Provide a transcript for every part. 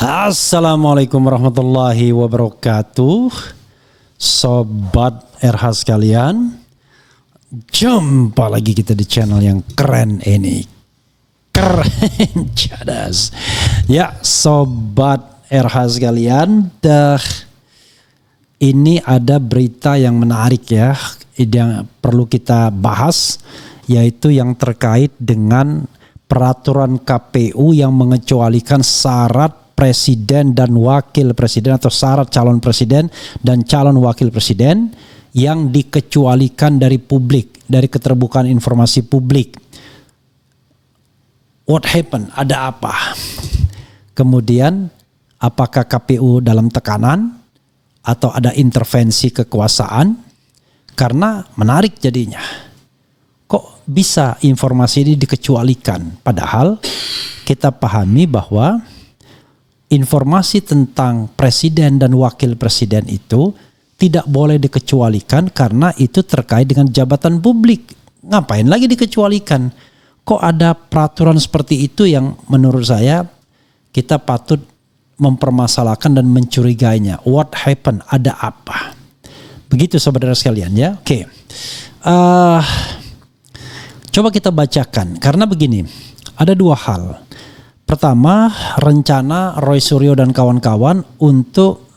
Assalamualaikum warahmatullahi wabarakatuh. Sobat RH sekalian, jumpa lagi kita di channel yang keren ini. Keren cadas. Ya, Sobat RH sekalian, ini ada berita yang menarik ya, yang perlu kita bahas, yaitu yang terkait dengan peraturan KPU yang mengecualikan syarat presiden dan wakil presiden atau syarat calon presiden dan calon wakil presiden yang dikecualikan dari publik, dari keterbukaan informasi publik. What happened? Ada apa? Kemudian apakah KPU dalam tekanan atau ada intervensi kekuasaan? Karena menarik jadinya. Kok bisa informasi ini dikecualikan? Padahal kita pahami bahwa informasi tentang presiden dan wakil presiden itu tidak boleh dikecualikan karena itu terkait dengan jabatan publik. Ngapain lagi dikecualikan? Kok ada peraturan seperti itu yang menurut saya kita patut mempermasalahkan dan mencurigainya. What happened? Ada apa? Begitu saudara sekalian ya. Oke. Coba kita bacakan karena begini. Ada dua hal. Pertama, rencana Roy Suryo dan kawan-kawan untuk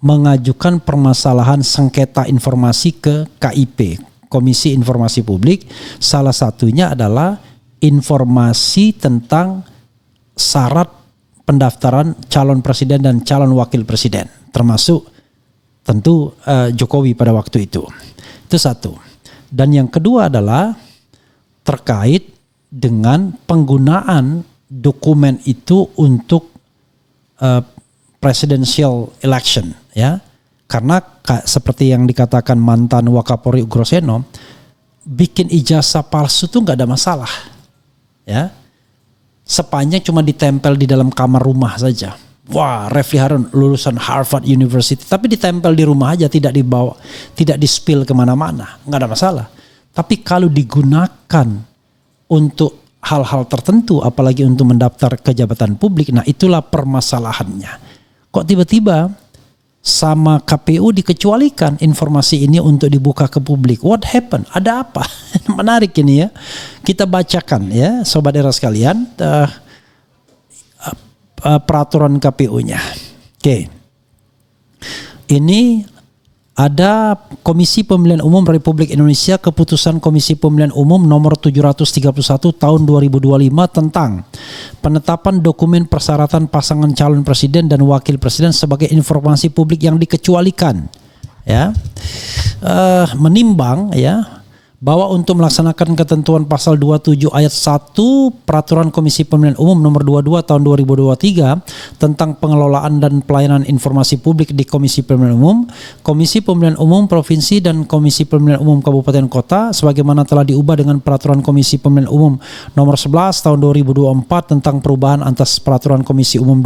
mengajukan permasalahan sengketa informasi ke KIP, Komisi Informasi Publik. Salah satunya adalah informasi tentang syarat pendaftaran calon presiden dan calon wakil presiden, termasuk tentu Jokowi pada waktu itu. Itu satu. Dan yang kedua adalah terkait dengan penggunaan dokumen itu untuk presidential election ya, karena seperti yang dikatakan mantan Wakapolri Ugroseno, bikin ijazah palsu tuh nggak ada masalah ya, sepanjang cuma ditempel di dalam kamar rumah saja. Wah, Refli Harun lulusan Harvard University, tapi ditempel di rumah aja, tidak dibawa, tidak di-spill kemana-mana, nggak ada masalah. Tapi kalau digunakan untuk hal-hal tertentu, apalagi untuk mendaftar ke jabatan publik, nah itulah permasalahannya. Kok tiba-tiba sama KPU dikecualikan informasi ini untuk dibuka ke publik? What happened? Ada apa? Menarik ini ya. Kita bacakan ya, sobat era sekalian, peraturan KPU-nya. Oke. Ini ada Komisi Pemilihan Umum Republik Indonesia, keputusan Komisi Pemilihan Umum nomor 731 tahun 2025 tentang penetapan dokumen persyaratan pasangan calon presiden dan wakil presiden sebagai informasi publik yang dikecualikan ya. Menimbang ya bahwa untuk melaksanakan ketentuan pasal 27 ayat 1 Peraturan Komisi Pemilihan Umum nomor 22 tahun 2023 tentang pengelolaan dan pelayanan informasi publik di Komisi Pemilihan Umum, Komisi Pemilihan Umum Provinsi dan Komisi Pemilihan Umum Kabupaten Kota sebagaimana telah diubah dengan Peraturan Komisi Pemilihan Umum nomor 11 tahun 2024 tentang perubahan atas Peraturan Komisi Umum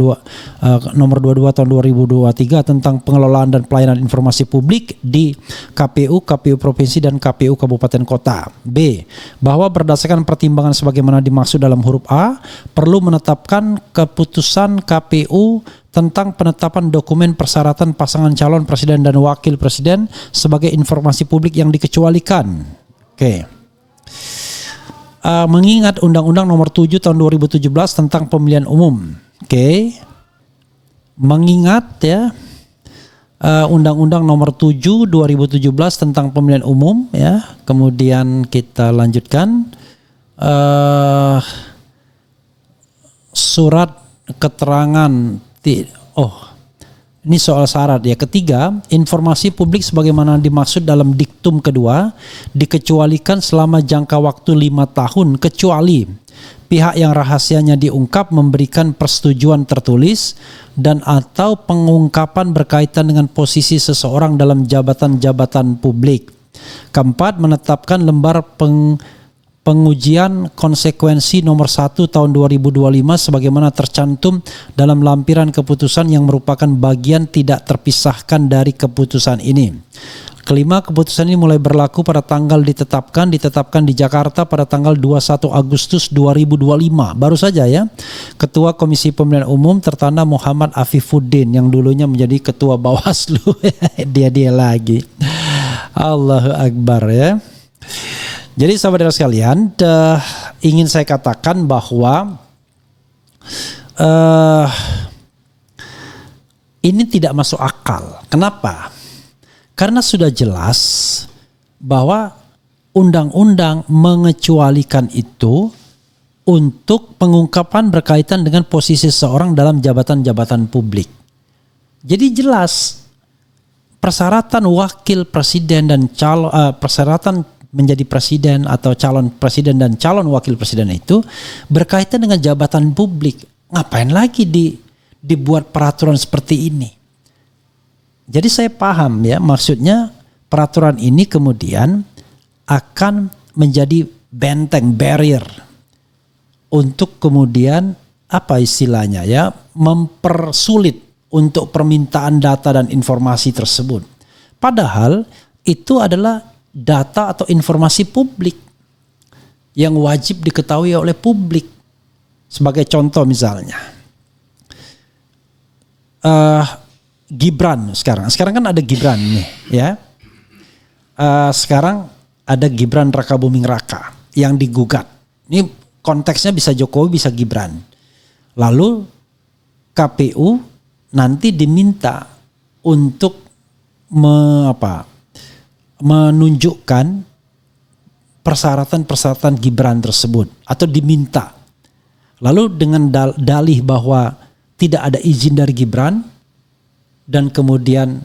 nomor 22 tahun 2023 tentang pengelolaan dan pelayanan informasi publik di KPU, KPU Provinsi dan KPU Kabupaten Kota. B. Bahwa berdasarkan pertimbangan sebagaimana dimaksud dalam huruf A, perlu menetapkan keputusan KPU tentang penetapan dokumen persyaratan pasangan calon presiden dan wakil presiden sebagai informasi publik yang dikecualikan. Oke. Mengingat Undang-Undang nomor 7 tahun 2017 tentang pemilihan umum. Oke. Mengingat ya Undang-Undang nomor 7 2017 tentang pemilihan umum ya. Kemudian kita lanjutkan surat keterangan ini soal syarat ya. Ketiga, informasi publik sebagaimana dimaksud dalam diktum kedua dikecualikan selama jangka waktu 5 tahun kecuali pihak yang rahasianya diungkap memberikan persetujuan tertulis dan atau pengungkapan berkaitan dengan posisi seseorang dalam jabatan-jabatan publik. Keempat, menetapkan lembar pengujian konsekuensi nomor 1 tahun 2025 sebagaimana tercantum dalam lampiran keputusan yang merupakan bagian tidak terpisahkan dari keputusan ini. Kelima, keputusan ini mulai berlaku pada tanggal ditetapkan di Jakarta pada tanggal 21 Agustus 2025. Baru saja ya. Ketua Komisi Pemilihan Umum tertanda Muhammad Afifuddin yang dulunya menjadi Ketua Bawaslu. Dia lagi. Allahu Akbar ya. Jadi saudara sekalian, ingin saya katakan bahwa ini tidak masuk akal. Kenapa? Karena sudah jelas bahwa undang-undang mengecualikan itu untuk pengungkapan berkaitan dengan posisi seseorang dalam jabatan-jabatan publik. Jadi jelas persyaratan wakil presiden dan persyaratan menjadi presiden atau calon presiden dan calon wakil presiden itu berkaitan dengan jabatan publik. Ngapain lagi dibuat peraturan seperti ini? Jadi saya paham ya, maksudnya peraturan ini kemudian akan menjadi benteng, barrier untuk kemudian apa istilahnya ya, mempersulit untuk permintaan data dan informasi tersebut. Padahal itu adalah data atau informasi publik yang wajib diketahui oleh publik. Sebagai contoh misalnya, Gibran sekarang kan ada Gibran nih ya. Sekarang ada Gibran Rakabuming Raka yang digugat. Ini konteksnya bisa Jokowi bisa Gibran. Lalu KPU nanti diminta untuk menunjukkan persyaratan-persyaratan Gibran tersebut atau diminta. Lalu dengan dalih bahwa tidak ada izin dari Gibran dan kemudian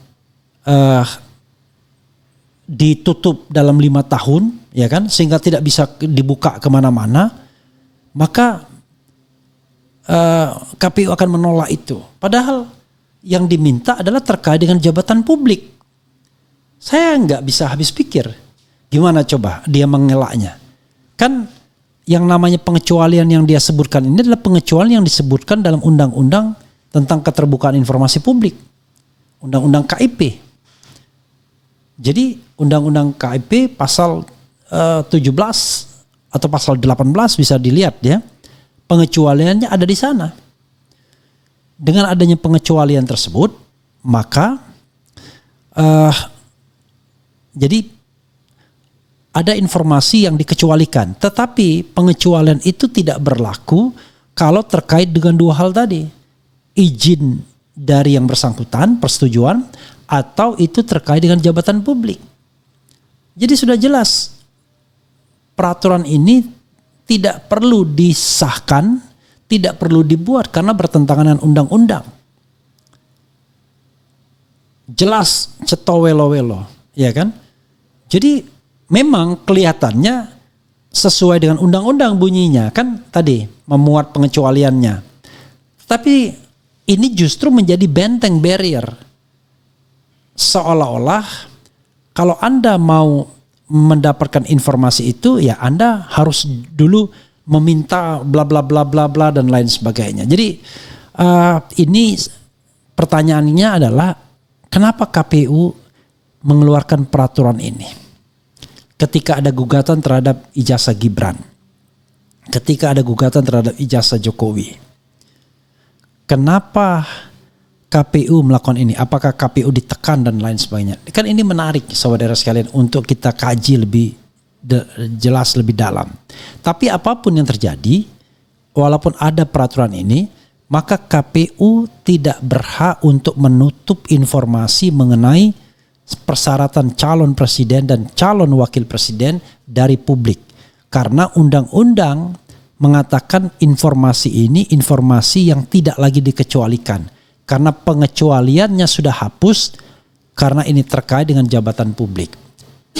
ditutup dalam 5 tahun, ya kan, sehingga tidak bisa dibuka kemana-mana, maka KPU akan menolak itu. Padahal yang diminta adalah terkait dengan jabatan publik. Saya nggak bisa habis pikir, gimana coba dia mengelaknya? Kan yang namanya pengecualian yang dia sebutkan ini adalah pengecualian yang disebutkan dalam undang-undang tentang keterbukaan informasi publik. Undang-undang KIP. Jadi undang-undang KIP pasal 17 atau pasal 18 bisa dilihat ya. Pengecualiannya ada di sana. Dengan adanya pengecualian tersebut, maka jadi ada informasi yang dikecualikan. Tetapi pengecualian itu tidak berlaku kalau terkait dengan 2 hal tadi. Izin dari yang bersangkutan, persetujuan, atau itu terkait dengan jabatan publik. Jadi sudah jelas peraturan ini tidak perlu disahkan, tidak perlu dibuat karena bertentangan dengan undang-undang. Jelas cetowelo-welo, ya kan? Jadi memang kelihatannya sesuai dengan undang-undang bunyinya, kan tadi memuat pengecualiannya. Tapi ini justru menjadi benteng, barrier. Seolah-olah kalau Anda mau mendapatkan informasi itu, ya Anda harus dulu meminta bla bla bla bla bla dan lain sebagainya. Jadi ini pertanyaannya adalah kenapa KPU mengeluarkan peraturan ini? Ketika ada gugatan terhadap ijazah Gibran, ketika ada gugatan terhadap ijazah Jokowi. Kenapa KPU melakukan ini? Apakah KPU ditekan dan lain sebagainya? Kan ini menarik saudara sekalian untuk kita kaji lebih jelas, lebih dalam. Tapi apapun yang terjadi, walaupun ada peraturan ini, maka KPU tidak berhak untuk menutup informasi mengenai persyaratan calon presiden dan calon wakil presiden dari publik. Karena undang-undang mengatakan informasi ini informasi yang tidak lagi dikecualikan. Karena pengecualiannya sudah hapus karena ini terkait dengan jabatan publik.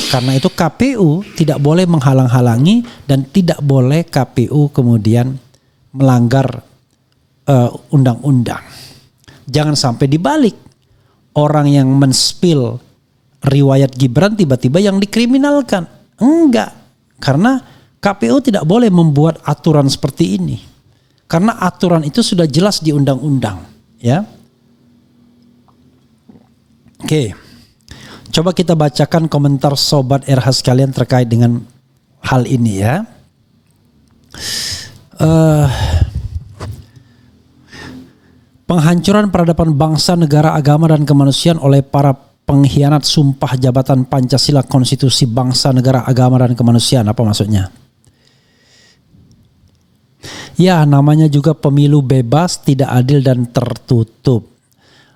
Karena itu KPU tidak boleh menghalang-halangi dan tidak boleh KPU kemudian melanggar undang-undang. Jangan sampai dibalik. Orang yang men-spill riwayat Gibran tiba-tiba yang dikriminalkan. Enggak. Karena KPU tidak boleh membuat aturan seperti ini. Karena aturan itu sudah jelas di undang-undang. Ya. Oke. Coba kita bacakan komentar Sobat RH sekalian terkait dengan hal ini ya. Penghancuran peradaban bangsa, negara, agama, dan kemanusiaan oleh para pengkhianat sumpah jabatan Pancasila, Konstitusi Bangsa, Negara, Agama, dan Kemanusiaan. Apa maksudnya? Ya, namanya juga pemilu bebas, tidak adil, dan tertutup.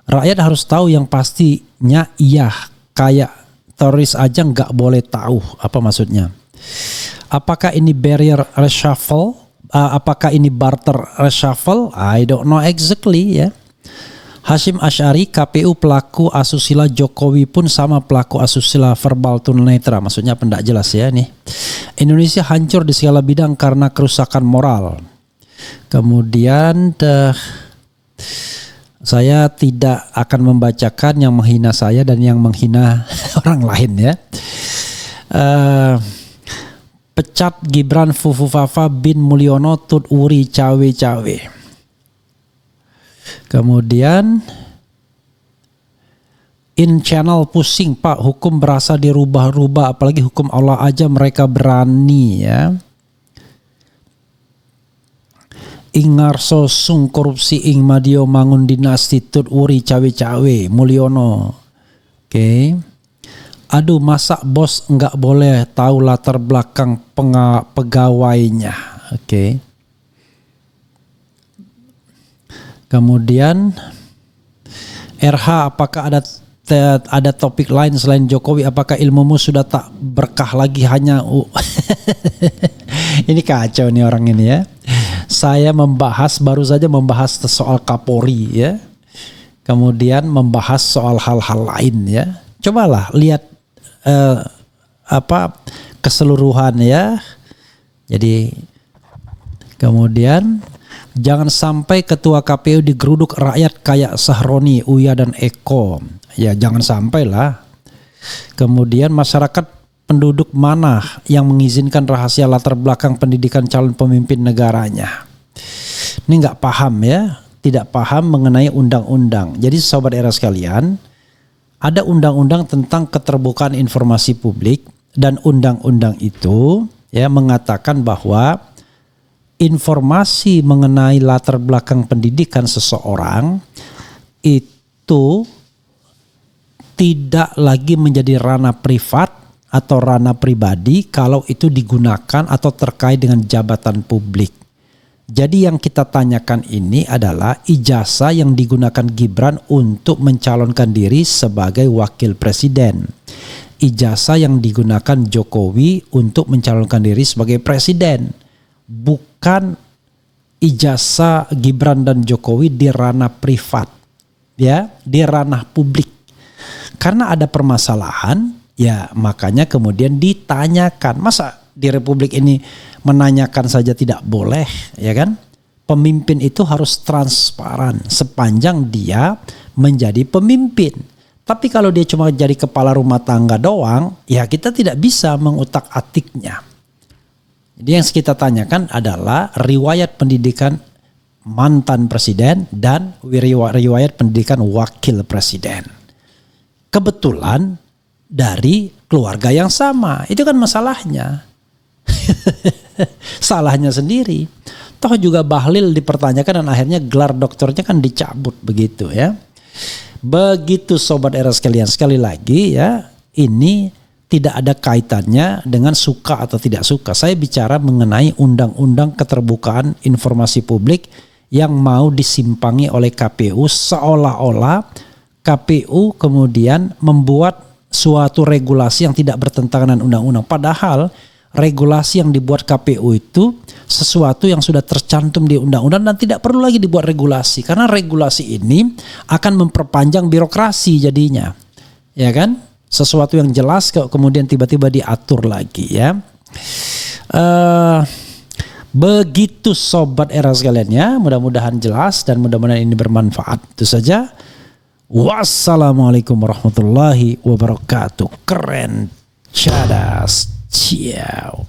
Rakyat harus tahu yang pastinya iya, kayak teroris aja nggak boleh tahu. Apa maksudnya? Apakah ini barrier reshuffle? Apakah ini barter reshuffle? I don't know exactly ya. Hashim Asy'ari, KPU pelaku asusila, Jokowi pun sama pelaku asusila, verbal tunanetra. Maksudnya pendak jelas ya nih. Indonesia hancur di segala bidang karena kerusakan moral. Kemudian saya tidak akan membacakan yang menghina saya dan yang menghina orang lain ya. Pecat Gibran Fufufafa bin Mulyono Tut Uri cawe-cawe. Kemudian in channel pusing Pak, hukum berasa dirubah-rubah, apalagi hukum Allah aja mereka berani ya. Ingarso sung korupsi ing madio mangun dinasti Tut Uri cawe-cawe Mulyono. Oke. Aduh, masa bos nggak boleh tahu latar belakang pegawainya. Oke. Kemudian RH, apakah ada topik lain selain Jokowi? Apakah ilmumu sudah tak berkah lagi hanya ini kacau nih orang ini ya. Saya baru saja membahas soal Kapolri ya. Kemudian membahas soal hal-hal lain ya. Cobalah lihat keseluruhan ya. Jadi kemudian jangan sampai ketua KPU digeruduk rakyat kayak Sahroni, Uya, dan Eko. Ya jangan sampai lah. Kemudian masyarakat penduduk mana yang mengizinkan rahasia latar belakang pendidikan calon pemimpin negaranya? Ini nggak paham ya, tidak paham mengenai undang-undang. Jadi sobat era sekalian, ada undang-undang tentang keterbukaan informasi publik dan undang-undang itu ya mengatakan bahwa informasi mengenai latar belakang pendidikan seseorang itu tidak lagi menjadi ranah privat atau ranah pribadi kalau itu digunakan atau terkait dengan jabatan publik. Jadi yang kita tanyakan ini adalah ijazah yang digunakan Gibran untuk mencalonkan diri sebagai wakil presiden. Ijazah yang digunakan Jokowi untuk mencalonkan diri sebagai presiden. Bukan ijazah Gibran dan Jokowi di ranah privat. Ya, di ranah publik. Karena ada permasalahan, ya makanya kemudian ditanyakan. Masa di Republik ini menanyakan saja tidak boleh, ya kan? Pemimpin itu harus transparan sepanjang dia menjadi pemimpin. Tapi kalau dia cuma jadi kepala rumah tangga doang, ya kita tidak bisa mengutak-atiknya. Jadi yang kita tanyakan adalah riwayat pendidikan mantan presiden dan riwayat pendidikan wakil presiden. Kebetulan dari keluarga yang sama, itu kan masalahnya. Salahnya sendiri. Toh juga Bahlil dipertanyakan dan akhirnya gelar doktornya kan dicabut begitu ya. Begitu sobat era sekalian, sekali lagi ya, ini tidak ada kaitannya dengan suka atau tidak suka. Saya bicara mengenai undang-undang keterbukaan informasi publik yang mau disimpangi oleh KPU, seolah-olah KPU kemudian membuat suatu regulasi yang tidak bertentangan dengan undang-undang. Padahal regulasi yang dibuat KPU itu sesuatu yang sudah tercantum di undang-undang dan tidak perlu lagi dibuat regulasi. Karena regulasi ini akan memperpanjang birokrasi jadinya. Ya kan? Sesuatu yang jelas kemudian tiba-tiba diatur lagi ya. Begitu sobat era sekalian ya. Mudah-mudahan jelas dan mudah-mudahan ini bermanfaat. Itu saja. Wassalamualaikum warahmatullahi wabarakatuh. Keren, cadas, ciao.